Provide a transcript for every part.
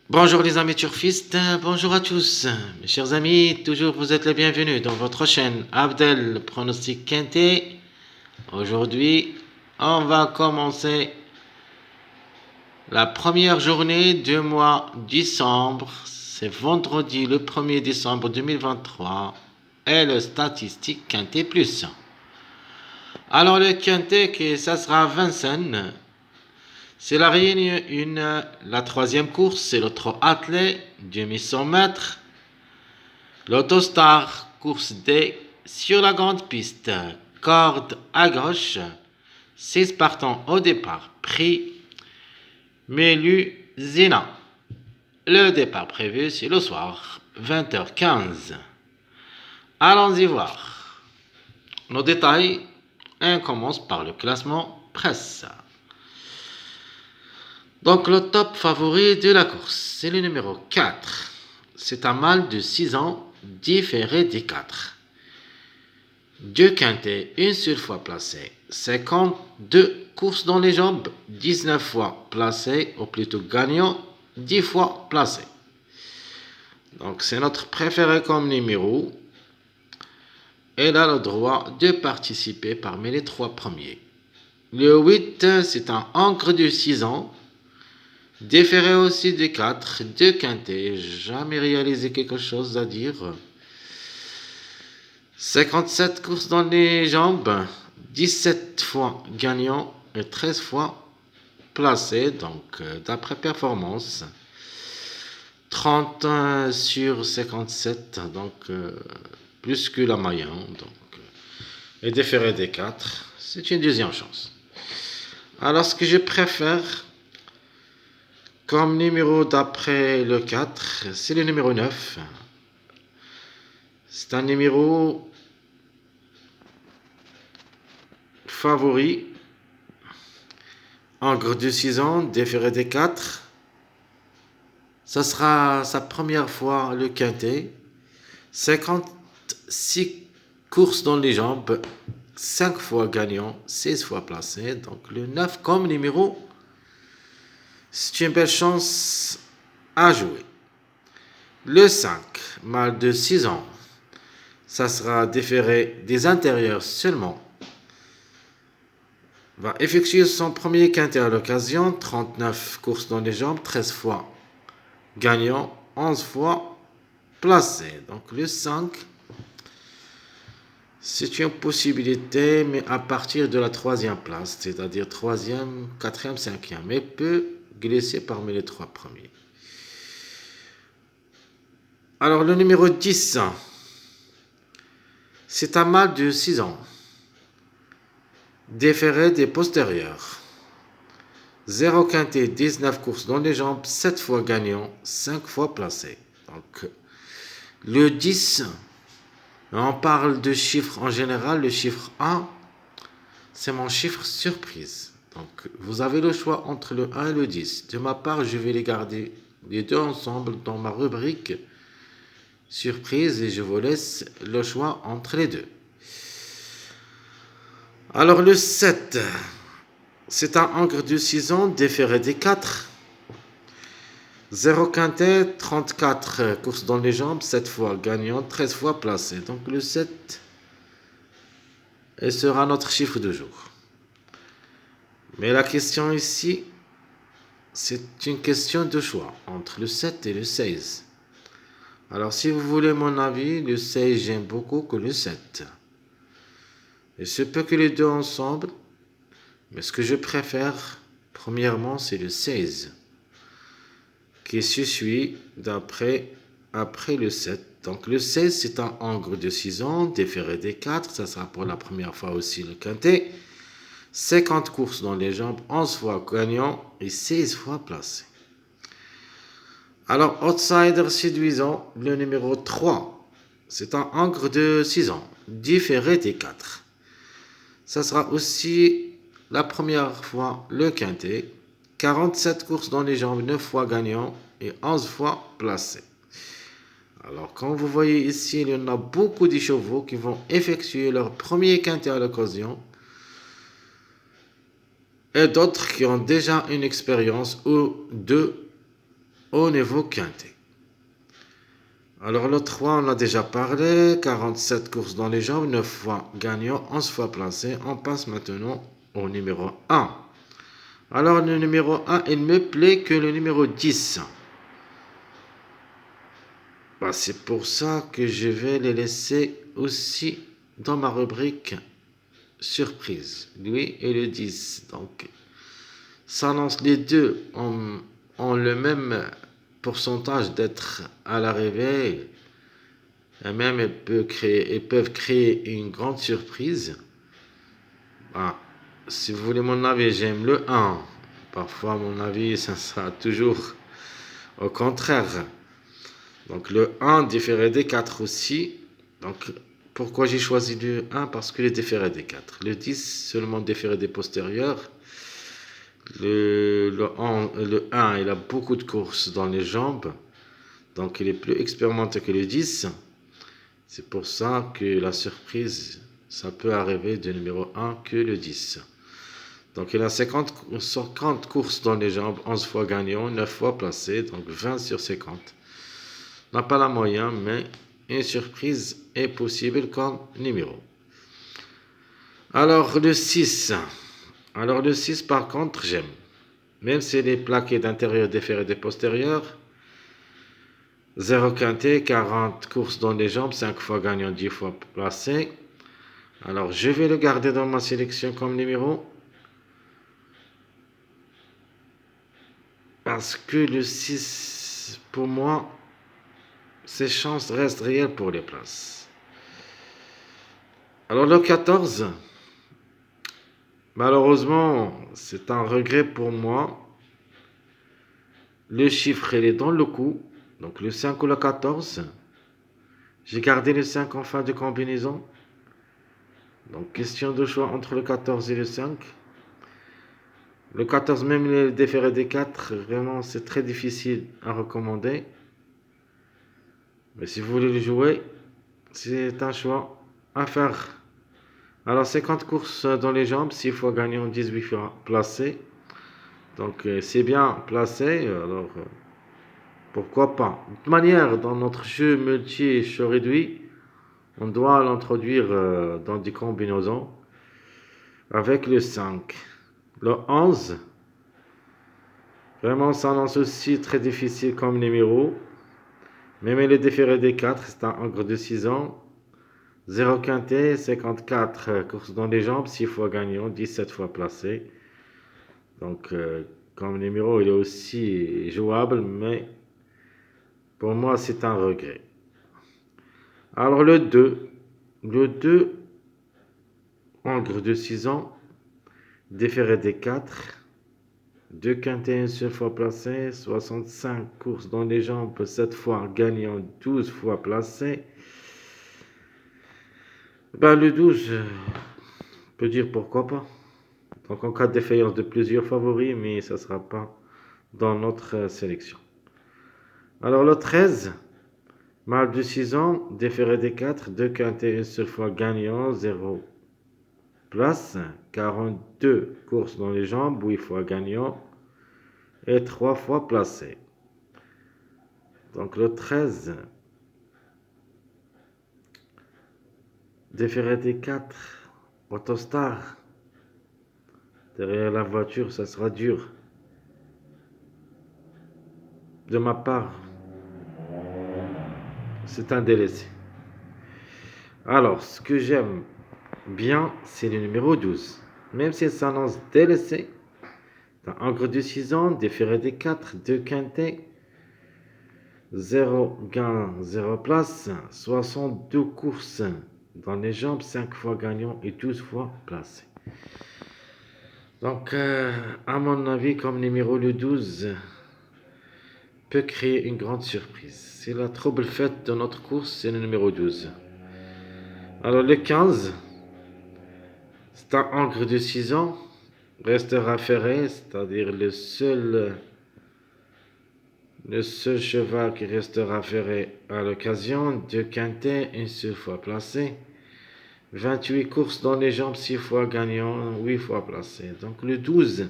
Bonjour les amis turfistes, bonjour à tous. Mes chers amis, toujours vous êtes les bienvenus dans votre chaîne Abdel Pronostic Quintet. Aujourd'hui, on va commencer la première journée du mois décembre. C'est vendredi le 1er décembre 2023 et le statistique Quintet Plus. Alors le Quintet, ça sera Vincennes. C'est la réunion 1, la troisième course, c'est le trot attelé, 2100 mètres. L'autostar, course D, sur la grande piste, corde à gauche, 6 partants au départ, prix Mélusina. Le départ prévu, c'est le soir, 20h15. Allons-y voir. Nos détails, on commence par le classement presse. Donc le top favori de la course, c'est le numéro 4. C'est un mâle de 6 ans, différé des 4. Deux quintets, une seule fois placé. 52 courses dans les jambes, 19 fois placé, ou plutôt gagnant, 10 fois placé. Donc c'est notre préféré comme numéro. Elle a le droit de participer parmi les 3 premiers. Le 8, c'est un ancre de 6 ans. Déféré aussi des 4, 2 quintets, jamais réalisé quelque chose à dire. 57 courses dans les jambes, 17 fois gagnant et 13 fois placé, donc d'après performance. 30 sur 57, donc plus que la moyenne. Donc, et déféré des 4, c'est une deuxième chance. Alors ce que je préfère comme numéro d'après le 4, c'est le numéro 9. C'est un numéro favori. Ancre de 6 ans, déféré des 4. Ça sera sa première fois le quintet. 56 courses dans les jambes, 5 fois gagnant, 16 fois placé. Donc le 9 comme numéro, c'est une belle chance à jouer. Le 5, mâle de 6 ans, ça sera déféré des intérieurs seulement. Va effectuer son premier quintet à l'occasion, 39 courses dans les jambes, 13 fois gagnant, 11 fois placé. Donc le 5, c'est une possibilité, mais à partir de la troisième place, c'est-à-dire troisième, quatrième, cinquième, mais peut glisser parmi les 3 premiers. Alors le numéro 10, c'est un mâle de 6 ans, déféré des postérieurs. 0 quintet, 19 courses dans les jambes, 7 fois gagnant, 5 fois placé. Donc le 10, on parle de chiffres en général, le chiffre 1, c'est mon chiffre surprise. Donc vous avez le choix entre le 1 et le 10. De ma part, je vais les garder les deux ensemble dans ma rubrique surprise et je vous laisse le choix entre les deux. Alors le 7, c'est un ancre de 6 ans, déféré des 4. 0 quintet, 34 courses dans les jambes, 7 fois gagnant, 13 fois placé. Donc le 7 sera notre chiffre de jour. Mais la question ici, c'est une question de choix entre le 7 et le 16. Alors si vous voulez mon avis, le 16 j'aime beaucoup que le 7. Il se peut que les deux ensemble, mais ce que je préfère, premièrement, c'est le 16, qui se suit après le 7. Donc le 16, c'est un ancre de 6 ans, déféré des 4, ça sera pour la première fois aussi le quintet. 50 courses dans les jambes, 11 fois gagnant et 16 fois placé. Alors, outsider séduisant, le numéro 3, c'est un ancre de 6 ans, différé des 4. Ça sera aussi la première fois le quintet. 47 courses dans les jambes, 9 fois gagnant et 11 fois placé. Alors, comme vous voyez ici, il y en a beaucoup de chevaux qui vont effectuer leur premier quintet à l'occasion et d'autres qui ont déjà une expérience ou deux au niveau quintet. Alors le 3, on a déjà parlé, 47 courses dans les jambes, 9 fois gagnant, 11 fois placé. On passe maintenant au numéro 1. Alors le numéro 1, il me plaît que le numéro 10. Bah, c'est pour ça que je vais les laisser aussi dans ma rubrique surprise. Lui et le 10. Donc, ça lance les deux ont le même pourcentage d'être à l'arrivée. Et même ils peuvent créer une grande surprise. Bah, si vous voulez mon avis, j'aime le 1. Parfois, mon avis, ça sera toujours au contraire. Donc le 1 différé des 4 aussi. Donc pourquoi j'ai choisi le 1? Parce que le différé des 4. Le 10 seulement différé des postérieurs. Le 1 il a beaucoup de courses dans les jambes. Donc il est plus expérimenté que le 10. C'est pour ça que la surprise, ça peut arriver de numéro 1 que le 10. Donc il a 50 courses dans les jambes, 11 fois gagnant, 9 fois placé, donc 20 sur 50. On n'a pas la moyenne, mais une surprise est possible comme numéro. Alors le 6. Alors le 6 par contre j'aime. Même s'il est plaqué d'intérieur, déféré des postérieurs. 0 quintet, 40 courses dans les jambes, 5 fois gagnant, 10 fois placé. Alors je vais le garder dans ma sélection comme numéro. Parce que le 6, pour moi, ses chances restent réelles pour les places. Alors le 14, malheureusement, c'est un regret pour moi. Le chiffre, il est dans le coup. Donc le 5 ou le 14. J'ai gardé le 5 en fin de combinaison. Donc question de choix entre le 14 et le 5. Le 14, même le déféré des 4, vraiment c'est très difficile à recommander. Mais si vous voulez le jouer, c'est un choix à faire. Alors 50 courses dans les jambes, 6 fois gagnant, 18 fois placé. Donc c'est bien placé, alors pourquoi pas. De toute manière, dans notre jeu multi-choix réduit, on doit l'introduire dans des combinaisons avec le 5. Le 11, vraiment ça lance aussi très difficile comme numéro. Même le déféré des 4, c'est un ogre de 6 ans. 0 quintet, 54 courses dans les jambes, 6 fois gagnant, 17 fois placé. Donc, comme numéro, il est aussi jouable, mais pour moi, c'est un regret. Alors, le 2. Le 2, ogre de 6 ans, déféré des 4. 2 quintet, une seule fois placé. 65 courses dans les jambes, 7 fois gagnant, 12 fois placé. Ben, le 12, on peut dire pourquoi pas. Donc en cas de défaillance de plusieurs favoris, mais ça ne sera pas dans notre sélection. Alors le 13, mâle de 6 ans, déféré des 4, 2 quintet, une seule fois gagnant, 0 place, 42 courses dans les jambes, 8 fois gagnant et 3 fois placé. Donc le 13, déféré des 4, Autostar, derrière la voiture, ça sera dur. De ma part, c'est un délaissé. Alors, ce que j'aime bien, c'est le numéro 12. Même si elle s'annonce délaissée, dans Ogre de 6 ans, déféré des 4, 2 quintet, 0 gain, 0 place, 62 courses dans les jambes, 5 fois gagnant et 12 fois placé. Donc, à mon avis, comme numéro le 12 peut créer une grande surprise. C'est la trouble faite de notre course, c'est le numéro 12. Alors, le 15, c'est un Ogre de 6 ans, restera ferré, c'est-à-dire le seul cheval qui restera ferré à l'occasion. 2 quintets, une seule fois placé. 28 courses dans les jambes, 6 fois gagnant, 8 fois placé. Donc le 12.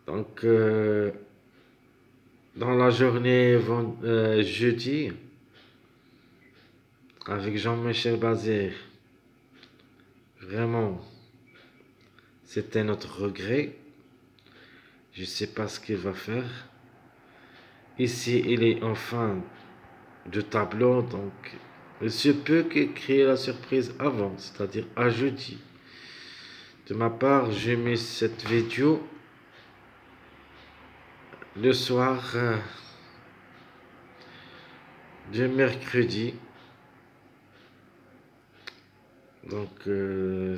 Donc dans la journée jeudi avec Jean-Michel Bazir. Vraiment, c'était notre regret. Je ne sais pas ce qu'il va faire. Ici, il est en fin de tableau, donc il se peut qu'il crée la surprise avant, c'est-à-dire à jeudi. De ma part, j'ai mis cette vidéo le soir du mercredi. Donc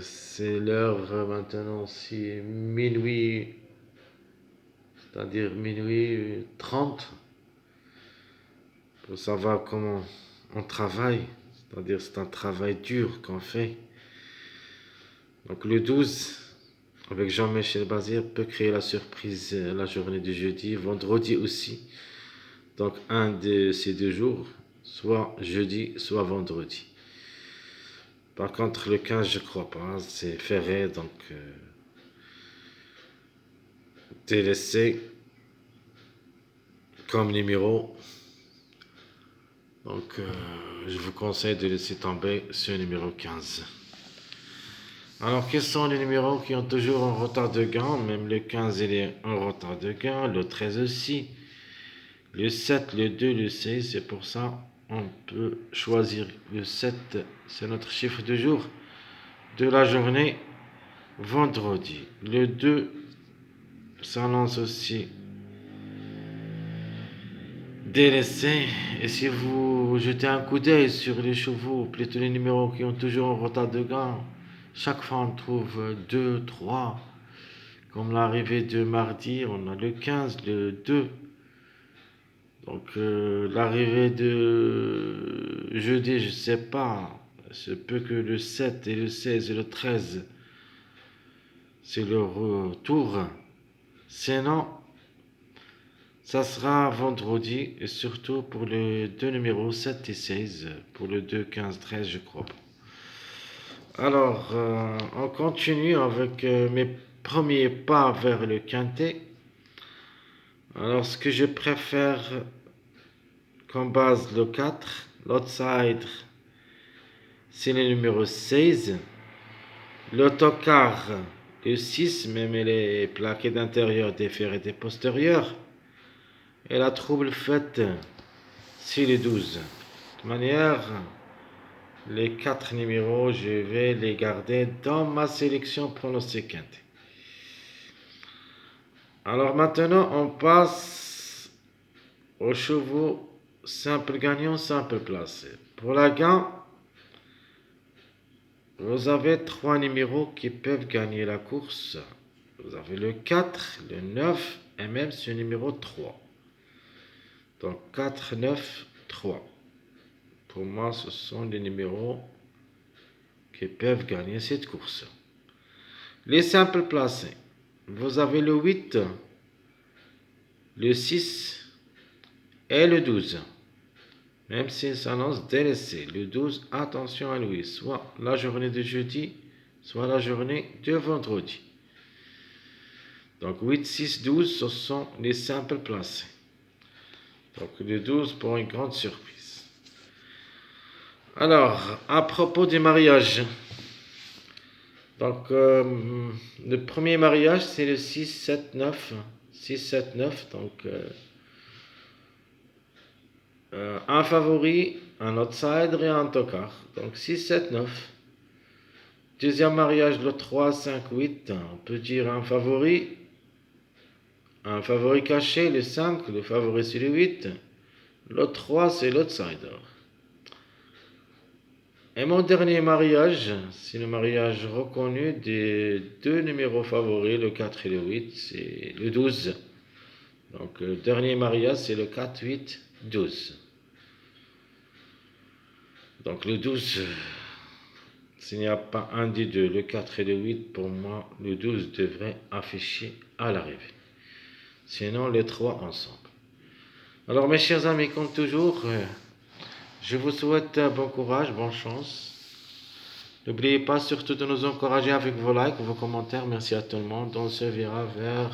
c'est l'heure maintenant, c'est minuit, c'est-à-dire minuit 30, pour savoir comment on travaille, c'est-à-dire c'est un travail dur qu'on fait. Donc le 12, avec Jean-Michel Bazir, peut créer la surprise la journée du jeudi, vendredi aussi. Donc un de ces 2 jours, soit jeudi, soit vendredi. Par contre, le 15, je crois pas, c'est ferré, donc délaissé comme numéro. Donc, je vous conseille de laisser tomber ce numéro 15. Alors, quels sont les numéros qui ont toujours un retard de gain? Même le 15, il est en retard de gain, le 13 aussi, le 7, le 2, le 16. C'est pour ça on peut choisir le 7, c'est notre chiffre de jour de la journée vendredi. Le 2 s'annonce aussi délaissé. Et si vous jetez un coup d'œil sur les chevaux, plutôt les numéros qui ont toujours un retard de gain, chaque fois on trouve 2, 3. Comme l'arrivée de mardi, on a le 15, le 2. Donc l'arrivée de jeudi, je ne sais pas. Se peut que le 7 et le 16 et le 13, c'est le retour. Sinon, ça sera vendredi, et surtout pour les 2 numéros 7 et 16, pour le 2, 15, 13, je crois. Alors, on continue avec mes premiers pas vers le quintet. Alors, ce que je préfère comme base, le 4, l'outsider, c'est le numéro 16. L'autocar, le 6, même il est plaqué d'intérieur, des fers et des postérieurs. Et la trouble faite, c'est le 12. De toute manière, les 4 numéros, je vais les garder dans ma sélection pronosticante. Alors maintenant, on passe aux chevaux simple gagnant, simple placé. Pour la gagne, vous avez 3 numéros qui peuvent gagner la course. Vous avez le 4, le 9 et même ce numéro 3. Donc 4, 9, 3. Pour moi, ce sont les numéros qui peuvent gagner cette course. Les simples placés. Vous avez le 8, le 6 et le 12. Même s'il s'annonce délaissé. Le 12, attention à lui. Soit la journée de jeudi, soit la journée de vendredi. Donc 8, 6, 12, ce sont les simples placés. Donc le 12 pour une grande surprise. Alors, à propos du mariage. Donc, le premier mariage, c'est le 6, 7, 9. 6, 7, 9. Donc, un favori, un outsider et un tocard. Donc, 6, 7, 9. Deuxième mariage, le 3, 5, 8. On peut dire un favori caché, le 5. Le favori, c'est le 8. Le 3, c'est l'outsider. Et mon dernier mariage, c'est le mariage reconnu des 2 numéros favoris, le 4 et le 8, c'est le 12. Donc le dernier mariage, c'est le 4, 8, 12. Donc le 12, s'il n'y a pas un des deux, le 4 et le 8, pour moi, le 12 devrait afficher à l'arrivée. Sinon, les 3 ensemble. Alors mes chers amis, comme toujours, je vous souhaite bon courage, bonne chance. N'oubliez pas surtout de nous encourager avec vos likes, vos commentaires. Merci à tout le monde. On se verra vers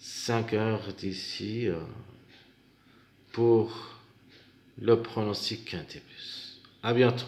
5 heures d'ici pour le pronostic Quintébus. À bientôt.